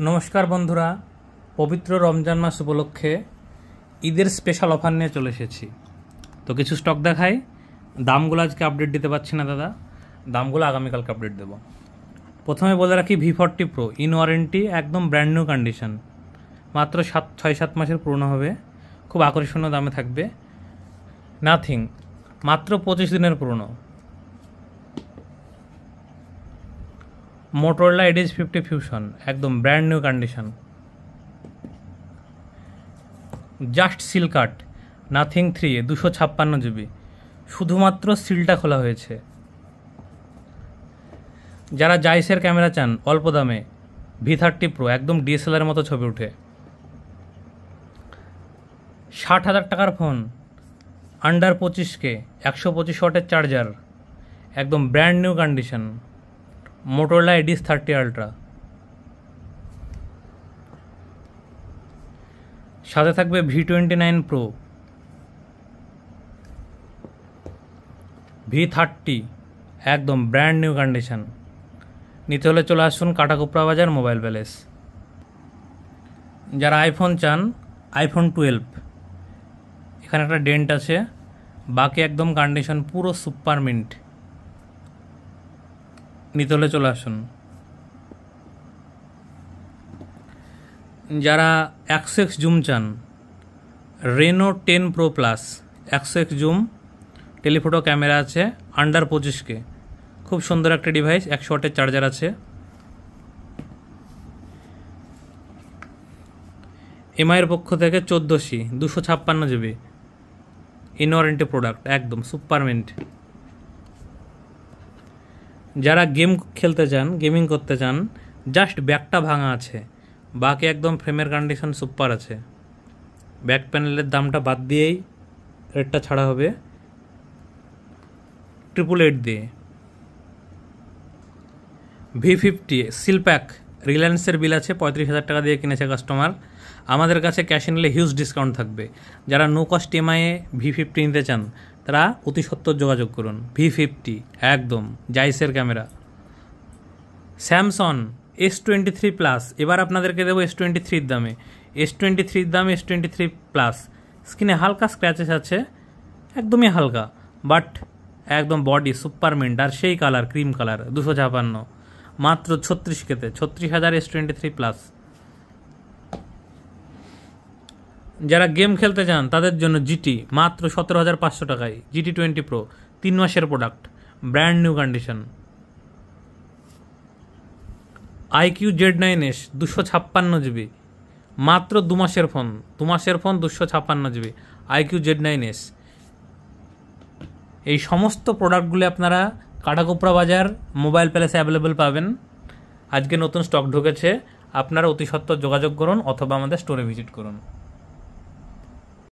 নমস্কার বন্ধুরা, পবিত্র রমজান মাস উপলক্ষে ঈদের স্পেশাল অফার নিয়ে চলে এসেছি। তো কিছু স্টক দেখাই। দামগুলো আজকে আপডেট দিতে পারছি না দাদা, দামগুলো আগামীকালকে আপডেট দেবো। প্রথমে বলে রাখি V40 Pro ইন ওয়ারেন্টি, একদম ব্র্যান্ড নিউ কন্ডিশন, মাত্র 6-7 মাসের পুরনো হবে, খুব আকর্ষণীয় দামে থাকবে। নাথিং, মাত্র 25 দিনের পুরনো। মোটরোলা Edge 50 ফিউশন, একদম brand new condition. Just seal cut Nothing 3 256 GB, শুধুমাত্র সিলটা খোলা হয়েছে। যারা জাইসের ক্যামেরা চান অল্প দামে, V30 Pro একদম DSLR মতো ছবি ওঠে। 60,000 টাকার ফোন, আন্ডার 25K, 125 ওয়াটের চার্জার, একদম brand new condition. Motorola Edge 30 ultra, সাথে থাকবে V29 Pro, V30, একদম ব্র্যান্ড নিউ কন্ডিশন। নিতে হলে চলে আসুন কাটাকুপড়া বাজার মোবাইল প্যালেস। যারা আইফোন চান, iPhone 12, এখানে একটা ডেন্ট আছে, বাকি একদম কন্ডিশন পুরো সুপার মিন্ট। নিতে হলে চলে আসুন। যারা 100x জুম চান, Reno 10 Pro Plus 100x zoom, telephoto camera আছে, আন্ডার 25K, খুব সুন্দর একটা ডিভাইস, 100 ওয়াটের চার্জার আছে। এমআইয়ের পক্ষ থেকে 14C 256 GB in warranty product, একদম সুপার মিন্ট। যারা গেম খেলতে চান, গেমিং করতে চান, জাস্ট ব্যাকটা ভাঙা আছে, বাকি একদম ফ্রেমের কন্ডিশন সুপার আছে। ব্যাক প্যানেলের দামটা বাদ দিয়েই রেটটা ছাড়া হবে 888 দিয়ে। V50 সিল প্যাক, রিলায়েন্সের বিল আছে, 35,000 টাকা দিয়ে কিনেছে কাস্টমার, আমাদের কাছে ক্যাশে নিলে হিউজ ডিসকাউন্ট থাকবে। যারা নো কস্ট EMI-এ V50 নিতে চান, তারা অতি সত্বর যোগাযোগ করুন। V50 একদম জাইসের ক্যামেরা। স্যামসং S23 Plus, এবার আপনাদেরকে দেবো S23 দামে, S23 দামে S23 Plus। স্ক্রিনে হালকা স্ক্র্যাচেস আছে, একদমই হালকা, বাট একদম বডি সুপার মিন্ট, আর সেই কালার ক্রিম কালার, 256, মাত্র 36K-তে, 36,000 S23 Plus। যারা গেম খেলতে চান তাদের জন্য GT, মাত্র 17,500 টাকায়, GT 20 Pro 3 মাসের product, brand new condition. iQOO Z9s 256 GB, মাত্র 2 মাসের ফোন, 256 GB iQOO Z9s। এই সমস্ত প্রোডাক্টগুলি আপনারা কাটাকুপড়া বাজার মোবাইল প্যালেসে অ্যাভেলেবেল পাবেন। আজকে নতুন স্টক ঢুকেছে, আপনারা অতি সত্বর যোগাযোগ করুন অথবা আমাদের স্টোরে ভিজিট করুন।